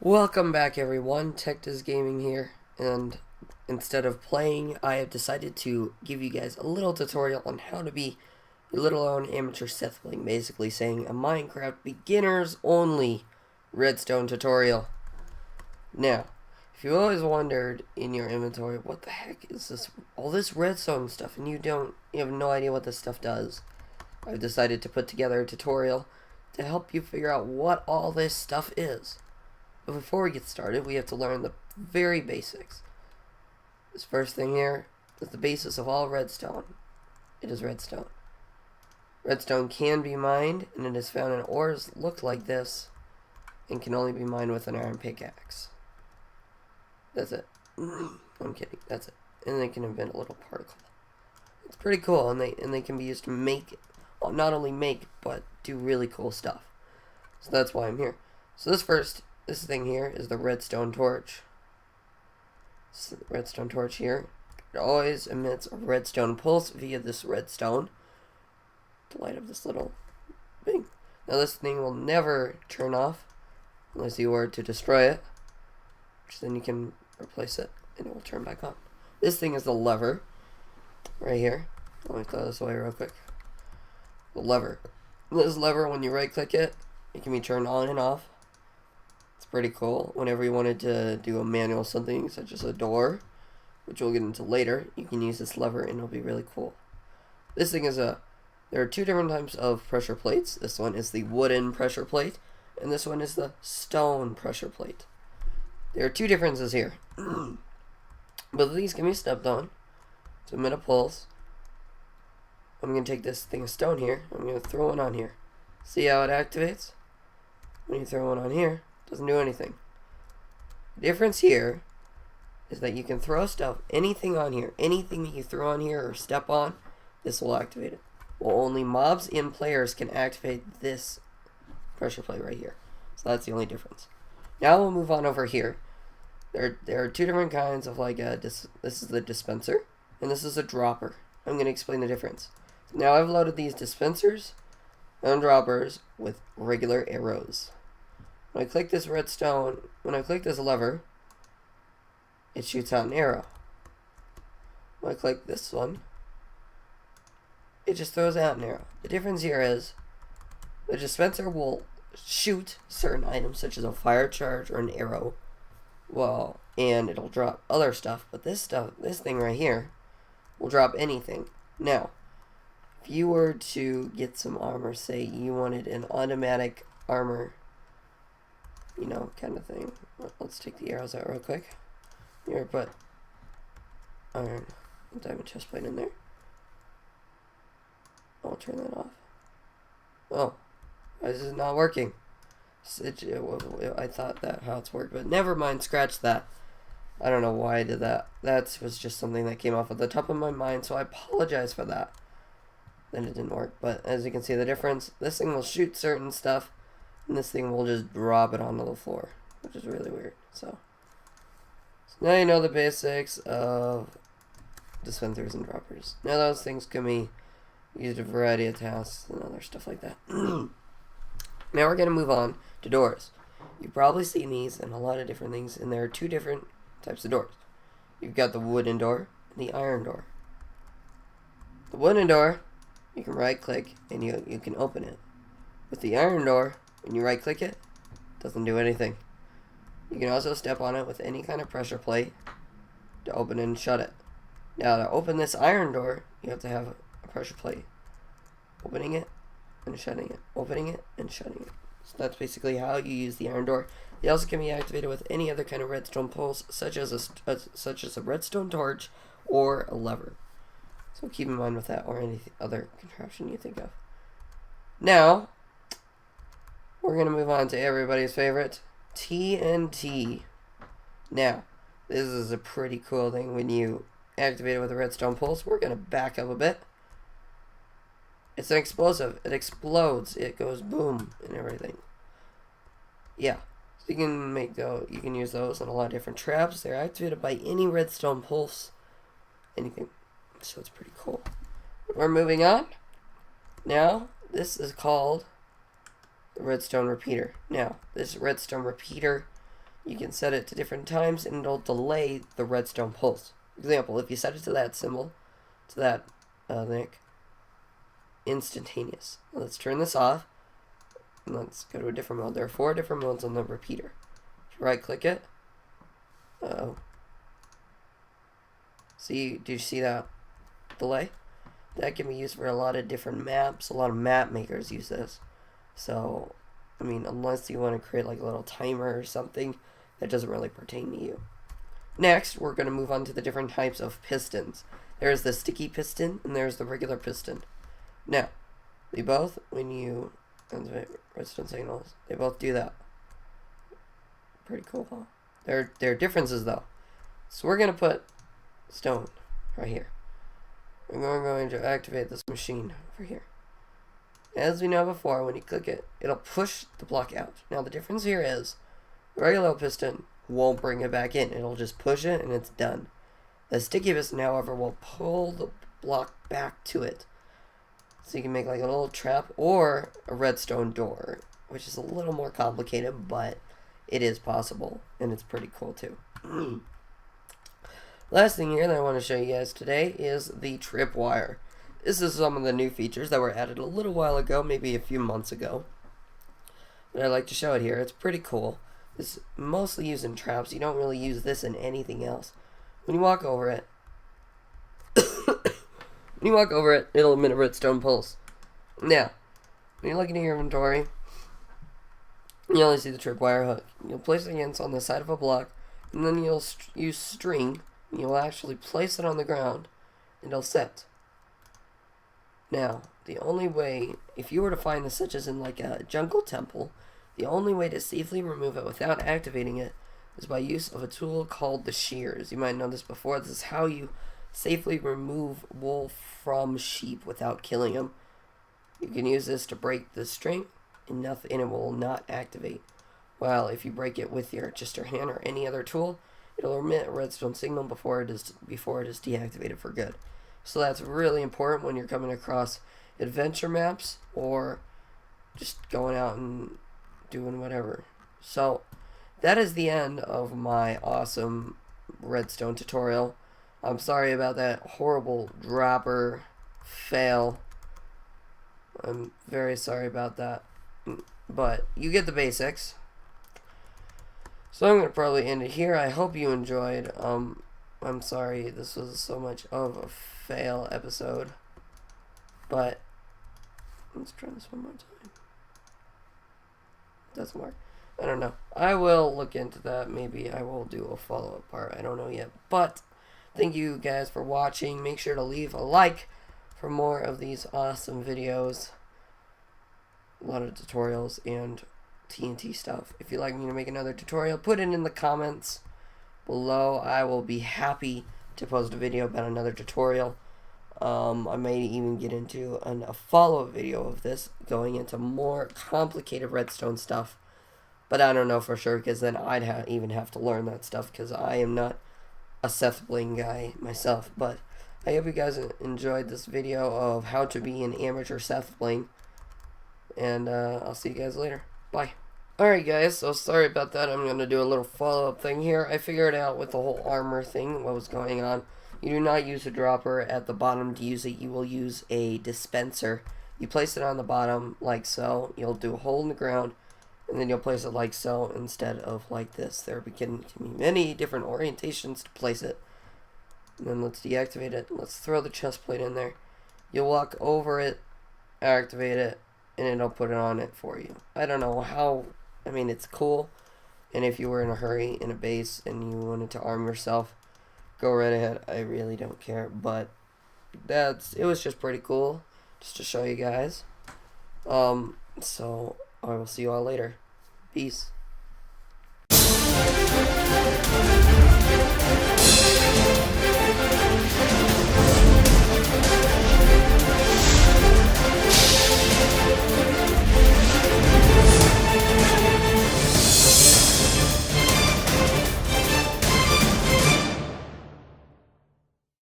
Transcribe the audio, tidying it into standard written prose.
Welcome back everyone, TechDoesGaming here, and instead of playing, I have decided to give you guys a little tutorial on how to be a little known amateur SethBling, basically saying a Minecraft beginners only redstone tutorial. Now, if you always wondered in your inventory, what the heck is this, all this redstone stuff, and you have no idea what this stuff does, I've decided to put together a tutorial to help you figure out what all this stuff is. But before we get started, we have to learn the very basics. This first thing here is the basis of all redstone. It is redstone. Redstone can be mined, and it is found in ores look like this, and can only be mined with an iron pickaxe. That's it. I'm kidding. That's it. And they can invent a little particle. It's pretty cool, and they can be used to make, well, not only make, but do really cool stuff. So that's why I'm here. So this thing here is the redstone torch. This is the redstone torch here. It always emits a redstone pulse via this redstone to light up this little thing. Now this thing will never turn off unless you were to destroy it, which then you can replace it and it will turn back on. This thing is the lever right here. Let me throw this away real quick. The lever. This lever, when you right click it, it can be turned on and off. It's pretty cool. Whenever you wanted to do a manual something such as a door, which we'll get into later, you can use this lever and it'll be really cool. This thing is there are two different types of pressure plates. This one is the wooden pressure plate, and this one is the stone pressure plate. There are two differences here. Both of these can be stepped on to emit a pulse. I'm going to take this thing of stone here. I'm going to throw one on here. See how it activates? When you throw one on here, it doesn't do anything. The difference here is that you can throw stuff, anything on here, anything that you throw on here or step on, this will activate it. Well, only mobs and players can activate this pressure plate right here. So that's the only difference. Now we'll move on over here. There are two different kinds of this is the dispenser, and this is a dropper. I'm going to explain the difference. Now I've loaded these dispensers and droppers with regular arrows. When I click this redstone, when I click this lever, it shoots out an arrow. When I click this one, it just throws out an arrow. The difference here is the dispenser will shoot certain items such as a fire charge or an arrow, well, and it'll drop other stuff, but this thing right here will drop anything. Now, if you were to get some armor, say you wanted an automatic armor, kind of thing. Let's take the arrows out real quick. Here, put iron diamond chest plate in there. I'll turn that off. Oh, this is not working. I thought that how it's worked, but never mind. Scratch that. I don't know why I did that. That was just something that came off at the top of my mind, so I apologize for that. Then it didn't work, but as you can see the difference, this thing will shoot certain stuff, and this thing will just drop it onto the floor, which is really weird. So now you know the basics of dispensers and droppers. Now those things can be used in a variety of tasks and other stuff like that. Now we're going to move on to doors. You've probably seen these in a lot of different things, and there are two different types of doors. You've got the wooden door and the iron door. The wooden door, you can right click and you can open it. With the iron door, when you right click it, it doesn't do anything. You can also step on it with any kind of pressure plate to open and shut it. Now to open this iron door, you have to have a pressure plate. Opening it and shutting it. Opening it and shutting it. So that's basically how you use the iron door. They also can be activated with any other kind of redstone pulse, such as a redstone torch or a lever. So keep in mind with that, or any other contraption you think of. Now, we're going to move on to everybody's favorite, TNT. Now, this is a pretty cool thing when you activate it with a redstone pulse. We're going to back up a bit. It's an explosive. It explodes. It goes boom and everything. Yeah. So you can use those on a lot of different traps. They're activated by any redstone pulse. Anything. So it's pretty cool. We're moving on. Now, this is called the redstone repeater. Now, this redstone repeater you can set it to different times and it'll delay the redstone pulse. For example, if you set it to that symbol, to that thing, instantaneous. Let's turn this off and let's go to a different mode. There are 4 different modes on the repeater. If you right click it, see, did you see that delay? That can be used for a lot of different maps. A lot of map makers use this. So, I mean, unless you want to create like a little timer or something, that doesn't really pertain to you. Next, we're going to move on to the different types of pistons. There's the sticky piston and there's the regular piston. Now, they both, when you redstone signals, they both do that. Pretty cool, huh? There are differences though. So we're going to put stone right here. We're going to activate this machine over here. As we know before, when you click it, it'll push the block out. Now the difference here is the regular piston won't bring it back in. It'll just push it and it's done. The sticky piston, however, will pull the block back to it. So you can make like a little trap or a redstone door, which is a little more complicated, but it is possible and it's pretty cool too. Last thing here that I want to show you guys today is the tripwire. This is some of the new features that were added a little while ago, maybe a few months ago. But I'd like to show it here. It's pretty cool. It's mostly used in traps. You don't really use this in anything else. When you walk over it, it'll emit a redstone pulse. Now, when you look into your inventory, you only see the tripwire hook. You'll place it against on the side of a block, and then you'll use string. You'll actually place it on the ground, and it'll set. Now, the only way, if you were to find this such as in like a jungle temple, the only way to safely remove it without activating it is by use of a tool called the shears. You might know this before. This is how you safely remove wool from sheep without killing them. You can use this to break the string, and it will not activate. While if you break it with your hand or any other tool, it'll emit a redstone signal before it is deactivated for good. So that's really important when you're coming across adventure maps or just going out and doing whatever. So that is the end of my awesome redstone tutorial. I'm sorry about that horrible dropper fail. I'm very sorry about that. But you get the basics. So I'm going to probably end it here. I hope you enjoyed. I'm sorry this was so much of a fail episode. But let's try this one more time. Doesn't work. I don't know. I will look into that. Maybe I will do a follow-up part. I don't know yet. But thank you guys for watching. Make sure to leave a like for more of these awesome videos. A lot of tutorials and TNT stuff. If you'd like me to make another tutorial, put it in the comments below. I will be happy to post a video about another tutorial. I may even get into a follow-up video of this, going into more complicated redstone stuff. But I don't know for sure, because then I'd even have to learn that stuff, because I am not a SethBling guy myself. But I hope you guys enjoyed this video of how to be an amateur SethBling. And I'll see you guys later. Bye. Alright guys, so sorry about that. I'm going to do a little follow-up thing here. I figured out with the whole armor thing what was going on. You do not use a dropper at the bottom to use it. You will use a dispenser. You place it on the bottom like so. You'll do a hole in the ground, and then you'll place it like so instead of like this. There can be many different orientations to place it. And then let's deactivate it. Let's throw the chest plate in there. You'll walk over it, activate it, and it'll put it on it for you. I don't know how. I mean, it's cool. And if you were in a hurry in a base and you wanted to arm yourself, go right ahead. I really don't care. But it was just pretty cool just to show you guys. So I will see you all later. Peace.